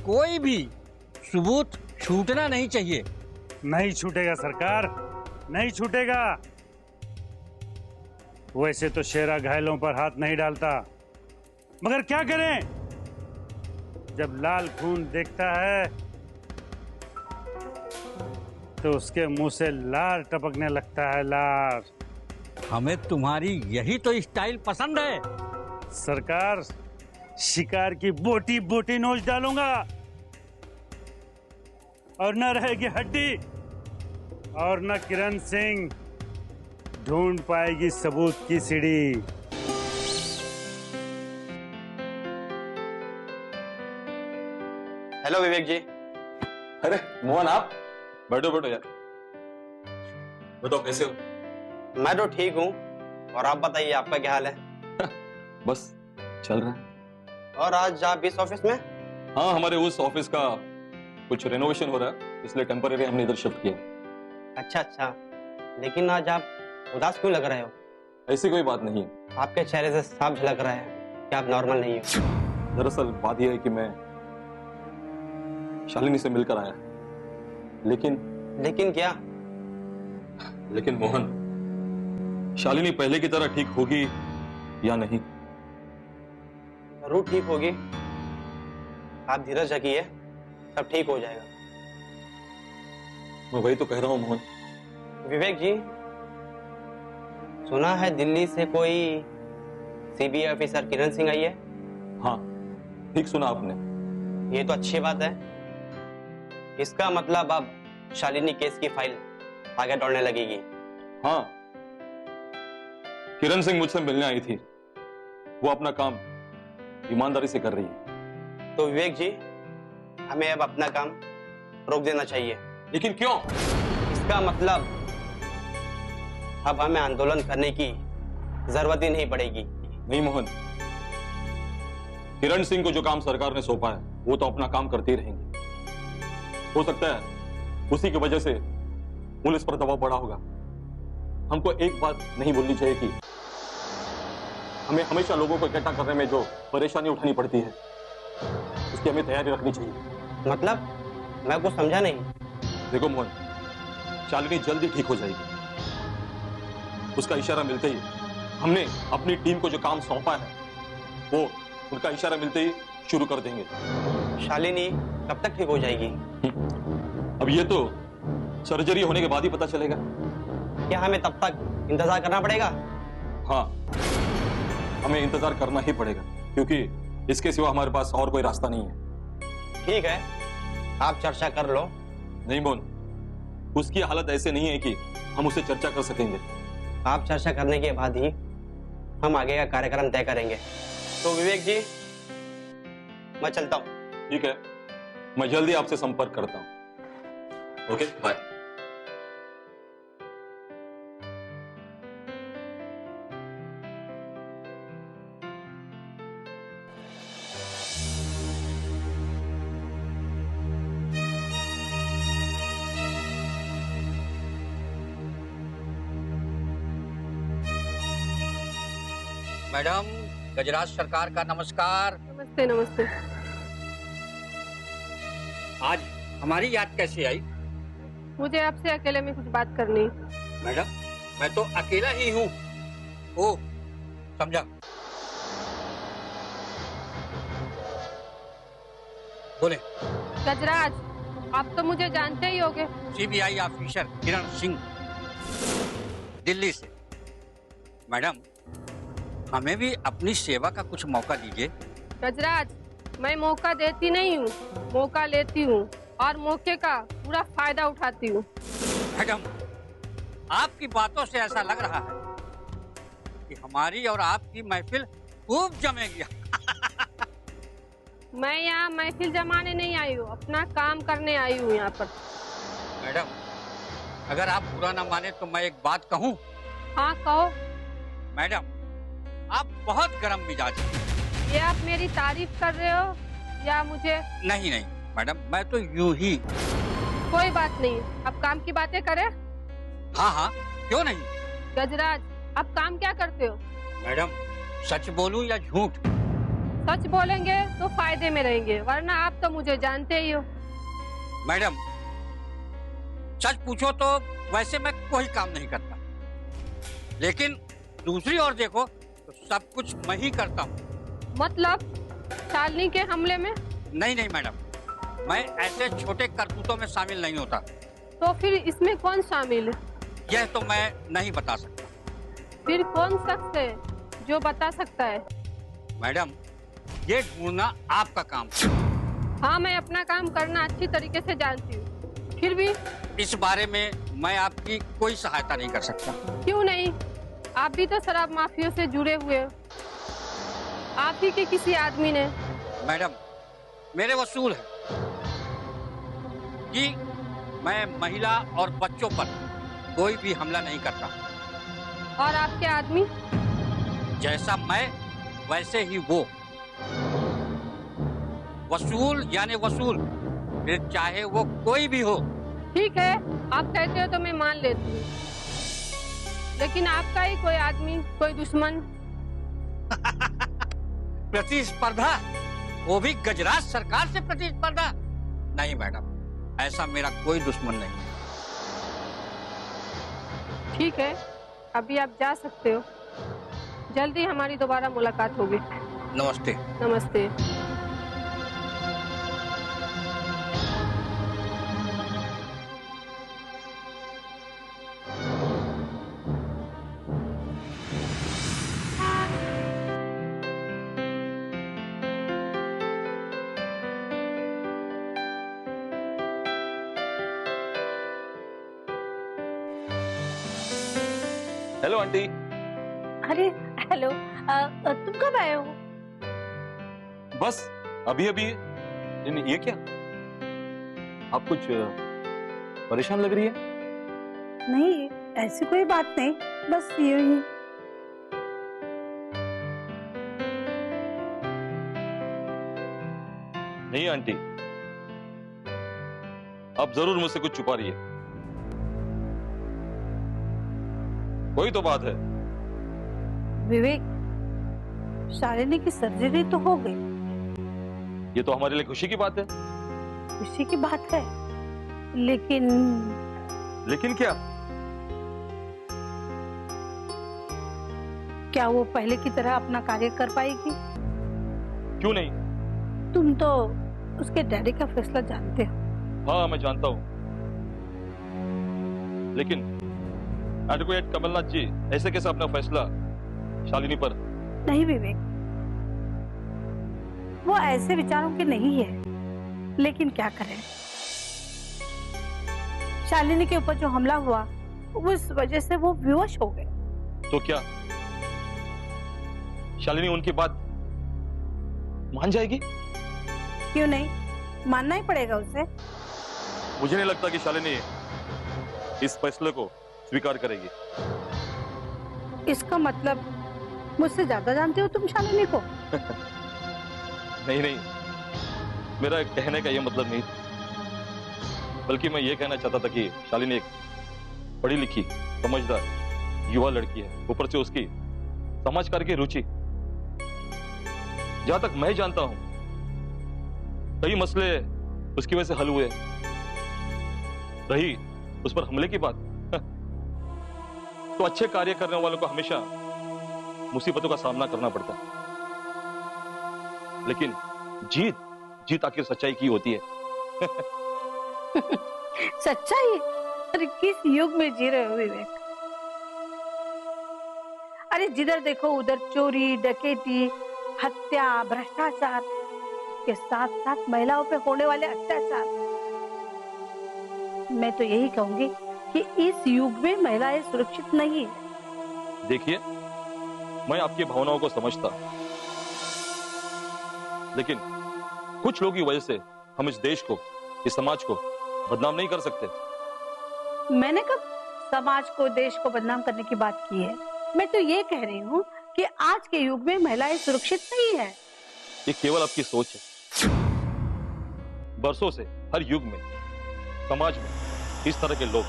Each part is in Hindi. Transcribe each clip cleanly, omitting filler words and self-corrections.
कोई भी सबूत छूटना नहीं चाहिए। नहीं छूटेगा सरकार, नहीं छूटेगा। वैसे तो शेरा घायलों पर हाथ नहीं डालता, मगर क्या करें, जब लाल खून देखता है तो उसके मुंह से लार टपकने लगता है, लार। हमें तुम्हारी यही तो स्टाइल पसंद है। सरकार, शिकार की बोटी बोटी नोच डालूंगा और न रहेगी हड्डी, और न किरण सिंह ढूंढ पाएगी सबूत की सीढ़ी। हेलो विवेक जी। अरे मोहन, आप बैठो बैठो यार। बताओ कैसे हो? मैं तो ठीक हूँ, और आप बताइए आपका क्या हाल है? बस चल रहा है। और आज आप इस ऑफिस में? हाँ, हमारे उस ऑफिस का कुछ रेनोवेशन हो रहा है, इसलिए टेम्पररी हमने इधर शिफ्ट किया। अच्छा अच्छा, लेकिन आज आप उदास क्यों लग रहे हो? ऐसी कोई बात नहीं है। आपके चेहरे से साफ झलक रहा है कि आप नॉर्मल नहीं हो। दरअसल बात यह है कि मैं शालिनी से मिलकर आया, लेकिन क्या? लेकिन मोहन, शालिनी पहले की तरह ठीक होगी या नहीं? जरूर ठीक होगी, आप धीरज रखिए, सब ठीक हो जाएगा। मैं वही तो कह रहा हूँ मोहन। विवेक जी, सुना है दिल्ली से कोई सीबीआई ऑफिसर किरण सिंह आई है? हाँ, ठीक सुना आपने। ये तो अच्छी बात है। इसका मतलब अब शालिनी केस की फाइल आगे दौड़ने लगेगी। हाँ, किरण सिंह मुझसे मिलने आई थी, वो अपना काम ईमानदारी से कर रही है। तो विवेक जी, हमें अब अपना काम रोक देना चाहिए। लेकिन क्यों? इसका मतलब अब हमें आंदोलन करने की जरूरत ही नहीं पड़ेगी। नहीं मोहन, किरण सिंह को जो काम सरकार ने सौंपा है वो तो अपना काम करती रहेंगे। हो सकता है उसी की वजह से पुलिस पर दबाव बढ़ा होगा। हमको एक बात नहीं भूलनी चाहिए कि हमें हमेशा लोगों को इकट्ठा करने में जो परेशानी उठानी पड़ती है, उसकी हमें तैयारी रखनी चाहिए। मतलब मैं कुछ समझा नहीं। देखो मोहन, शालिनी जल्दी ठीक हो जाएगी। उसका इशारा मिलते ही हमने अपनी टीम को जो काम सौंपा है वो उनका इशारा मिलते ही शुरू कर देंगे। शालिनी कब तक ठीक हो जाएगी? अब ये तो सर्जरी होने के बाद ही पता चलेगा। क्या हमें तब तक इंतजार करना पड़ेगा? हाँ, हमें इंतजार करना ही पड़ेगा, क्योंकि इसके सिवा हमारे पास और कोई रास्ता नहीं है। ठीक है, आप चर्चा कर लो। नहीं मोहन, उसकी हालत ऐसे नहीं है कि हम उससे चर्चा कर सकेंगे। आप चर्चा करने के बाद ही हम आगे का कार्यक्रम तय करेंगे। तो विवेक जी, मैं चलता हूँ। ठीक है, मैं जल्दी आपसे संपर्क करता हूँ। Okay, bye. मैडम, गजराज सरकार का नमस्कार। नमस्ते नमस्ते। आज हमारी याद कैसे आई? मुझे आपसे अकेले में कुछ बात करनी। मैडम, मैं तो अकेला ही हूँ। ओ, समझा। बोले। गजराज, आप तो मुझे जानते ही होंगे। सीबीआई ऑफिसर किरण सिंह, दिल्ली से। मैडम, हमें भी अपनी सेवा का कुछ मौका दीजिए। गजराज, मैं मौका देती नहीं हूँ, मौका लेती हूँ और मौके का पूरा फायदा उठाती हूँ। मैडम, आपकी बातों से ऐसा लग रहा है कि हमारी और आपकी महफिल खूब जमेगी। मैं यहाँ महफिल जमाने नहीं आई हूँ, अपना काम करने आई हूँ यहाँ पर। मैडम, अगर आप बुरा ना माने तो मैं एक बात कहूँ? हाँ कहो। मैडम, आप बहुत गर्म मिजाज हैं। ये आप मेरी तारीफ कर रहे हो या मुझे? नहीं नहीं मैडम, मैं तो यूं ही। कोई बात नहीं, अब काम की बातें करें। हाँ हाँ, क्यों नहीं। गजराज, अब काम क्या करते हो? मैडम, सच बोलूं या झूठ? सच बोलेंगे तो फायदे में रहेंगे, वरना आप तो मुझे जानते ही हो। मैडम, सच पूछो तो वैसे मैं कोई काम नहीं करता, लेकिन दूसरी ओर देखो तो सब कुछ मैं ही करता हूँ। मतलब शालिनी के हमले में? नहीं नहीं मैडम, मैं ऐसे छोटे करतूतों में शामिल नहीं होता। तो फिर इसमें कौन शामिल है? यह तो मैं नहीं बता सकता। फिर कौन शख्स है जो बता सकता है? मैडम, ये ढूंढना आपका काम है। हाँ, मैं अपना काम करना अच्छी तरीके से जानती हूँ, फिर भी इस बारे में मैं आपकी कोई सहायता नहीं कर सकता। क्यों नहीं? आप भी तो शराब माफिया से जुड़े हुए हो। आप ही के किसी आदमी ने। मैडम, मेरे वसूल है कि मैं महिला और बच्चों पर कोई भी हमला नहीं करता। और आपके आदमी? जैसा मैं वैसे ही वो। वसूल यानी वसूल, फिर चाहे वो कोई भी हो। ठीक है, आप कहते हो तो मैं मान लेती हूँ, लेकिन आपका ही कोई आदमी, कोई दुश्मन? प्रतिस्पर्धा, वो भी गजराज सरकार से प्रतिस्पर्धा? नहीं मैडम, ऐसा मेरा कोई दुश्मन नहीं है। ठीक है, अभी आप जा सकते हो। जल्दी हमारी दोबारा मुलाकात होगी। नमस्ते। नमस्ते। Hello aunty. अरे हेलो, तुम कब आए हो? बस अभी अभी। ये क्या, आप कुछ परेशान लग रही है? नहीं, ऐसी कोई बात नहीं, बस यूं ही। नहीं आंटी, आप जरूर मुझसे कुछ छुपा रही है। कोई तो बात है। विवेक, शालिनी की सर्जरी तो हो गई। ये तो हमारे लिए खुशी की बात है। खुशी की बात है, लेकिन लेकिन क्या? क्या वो पहले की तरह अपना कार्य कर पाएगी? क्यों नहीं? तुम तो उसके डैडी का फैसला जानते हो। हाँ, मैं जानता हूं, लेकिन एडवोकेट कमलनाथ जी ऐसे कैसे अपना फैसला शालिनी पर? नहीं विवेक, वो ऐसे विचारों के नहीं है, लेकिन क्या करें, शालिनी के ऊपर जो हमला हुआ उस वजह से वो विवश हो गए। तो क्या शालिनी उनकी बात मान जाएगी? क्यों नहीं, मानना ही पड़ेगा उसे। मुझे नहीं लगता कि शालिनी इस फैसले को स्वीकार करेगी। इसका मतलब मुझसे ज्यादा जानते हो तुम शालिनी को। नहीं नहीं, मेरा कहने का यह मतलब नहीं था, बल्कि मैं ये कहना चाहता था कि शालिनी एक पढ़ी लिखी समझदार युवा लड़की है, ऊपर से उसकी समाज कार्य की रुचि। जहां तक मैं जानता हूं, कई मसले उसकी वजह से हल हुए। रही उस पर हमले की बात, तो अच्छे कार्य करने वालों को हमेशा मुसीबतों का सामना करना पड़ता है, लेकिन जीत आखिर सच्चाई की होती है। सच्चाई? अरे किस युग में जी रहे हो विवेक? अरे जिधर देखो उधर चोरी, डकैती, हत्या, भ्रष्टाचार के साथ साथ महिलाओं पे होने वाले अत्याचार। मैं तो यही कहूंगी कि इस युग में महिलाएं सुरक्षित नहीं है। देखिए, मैं आपकी भावनाओं को समझता, लेकिन कुछ लोगों की वजह से हम इस देश को, इस समाज को बदनाम नहीं कर सकते। मैंने कब समाज को, देश को बदनाम करने की बात की है? मैं तो ये कह रही हूँ कि आज के युग में महिलाएं सुरक्षित नहीं है। ये केवल आपकी सोच है। बरसों से हर युग में समाज में इस तरह के लोग,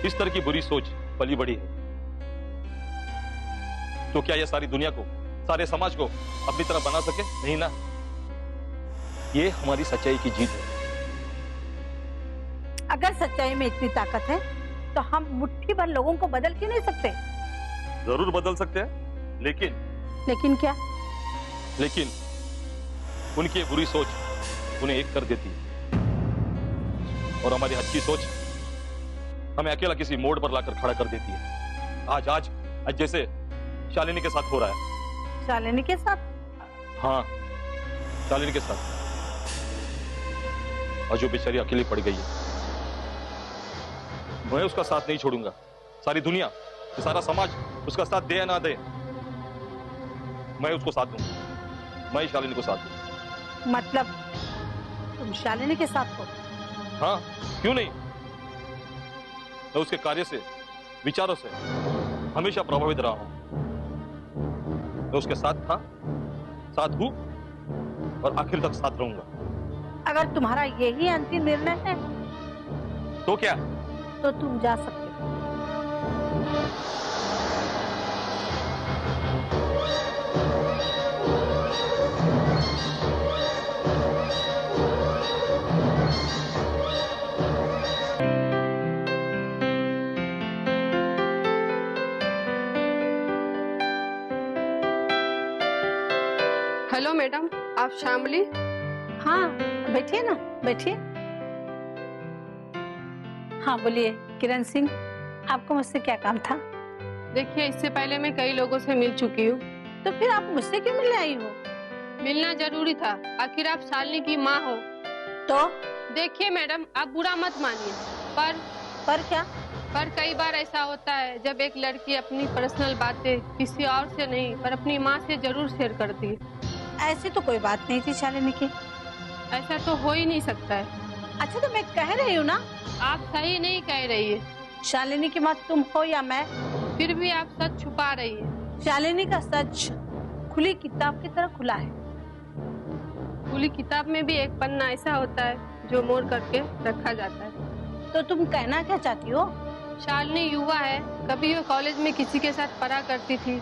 इस तरह की बुरी सोच पली बड़ी है। तो क्या यह सारी दुनिया को, सारे समाज को अपनी तरह बना सके? नहीं ना। ये हमारी सच्चाई की जीत है। अगर सच्चाई में इतनी ताकत है तो हम मुट्ठी भर लोगों को बदल क्यों नहीं सकते? जरूर बदल सकते हैं, लेकिन क्या? लेकिन उनकी बुरी सोच उन्हें एक कर देती है और हमारी अच्छी सोच हमें अकेला किसी मोड़ पर लाकर खड़ा कर देती है। आज आज आज जैसे शालिनी के साथ हो रहा है। शालिनी के साथ? हाँ, शालिनी के साथ। और जो बेचारी अकेली पड़ गई है, मैं उसका साथ नहीं छोड़ूंगा। सारी दुनिया, सारा समाज उसका साथ दे या ना दे, मैं उसको साथ दूंगा। मैं शालिनी को साथ दूंगा। मतलब तुम शालिनी के साथ हो? हाँ, क्यों नहीं। मैं उसके कार्य से, विचारों से हमेशा प्रभावित रहा हूं। मैं उसके साथ था, साथ हूं और आखिर तक साथ रहूंगा। अगर तुम्हारा यही अंतिम निर्णय है तो क्या? तो तुम जा सकते हो। हेलो मैडम, आप शामली? हाँ, बैठिए ना, बैठिए। हाँ बोलिए किरण सिंह, आपको मुझसे क्या काम था? देखिए, इससे पहले मैं कई लोगों से मिल चुकी हूँ। तो फिर आप मुझसे क्यों मिलने आई हो? मिलना जरूरी था, आखिर आप शालिनी की माँ हो। तो देखिए मैडम, आप बुरा मत मानिए, पर क्या? पर कई बार ऐसा होता है जब एक लड़की अपनी पर्सनल बातें किसी और से नहीं पर अपनी माँ से जरूर शेयर करती है। ऐसी तो कोई बात नहीं थी शालिनी की। ऐसा तो हो ही नहीं सकता है। अच्छा तो मैं कह रही हूँ ना। आप सही नहीं कह रही है। शालिनी की माँ तुम हो या मैं? फिर भी आप सच छुपा रही है। शालिनी का सच खुली किताब की तरह खुला है। खुली किताब में भी एक पन्ना ऐसा होता है जो मोड़ करके रखा जाता है। तो तुम कहना क्या चाहती हो? शालिनी युवा है, कभी वो कॉलेज में किसी के साथ पढ़ा करती थी,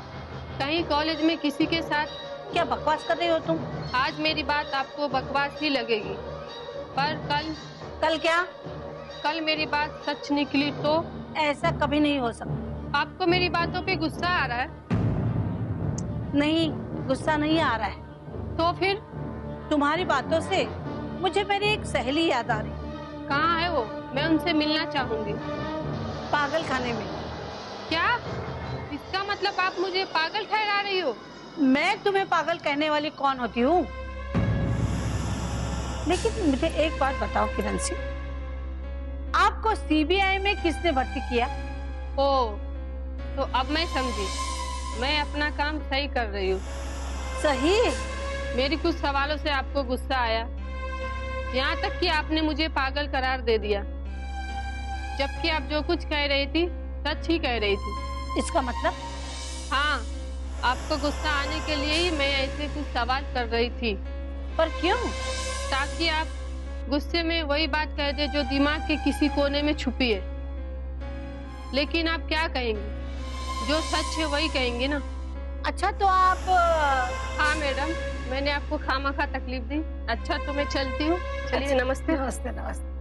कहीं कॉलेज में किसी के साथ। क्या बकवास कर रही हो तुम? आज मेरी बात आपको बकवास ही लगेगी, पर कल क्या? कल मेरी बात सच निकली तो? ऐसा कभी नहीं हो सकता। आपको मेरी बातों पे गुस्सा आ रहा है? नहीं, गुस्सा नहीं आ रहा है। तो फिर? तुम्हारी बातों से मुझे मेरी एक सहेली याद आ रही। कहाँ है वो? मैं उनसे मिलना चाहूंगी। पागल खाने में। क्या? इसका मतलब आप मुझे पागल ठहरा रही हो? मैं तुम्हें पागल कहने वाली कौन होती हूँ? लेकिन मुझे एक बात बताओ किरण सिंह, आपको सीबीआई में किसने भर्ती किया? ओ, तो अब मैं समझी। मैं अपना काम सही कर रही हूँ। सही? मेरी कुछ सवालों से आपको गुस्सा आया, यहाँ तक कि आपने मुझे पागल करार दे दिया, जबकि आप जो कुछ कह रही थी सच ही कह रही थी। इसका मतलब? हाँ, आपको गुस्सा आने के लिए ही मैं ऐसे कुछ सवाल कर रही थी। पर क्यों? ताकि आप गुस्से में वही बात कह दे जो दिमाग के किसी कोने में छुपी है। लेकिन आप क्या कहेंगे? जो सच है वही कहेंगे ना। अच्छा तो आप... हाँ मैडम, मैंने आपको खामखा तकलीफ दी। अच्छा तो मैं चलती हूँ। चलिए, नमस्ते। नमस्ते नमस्ते।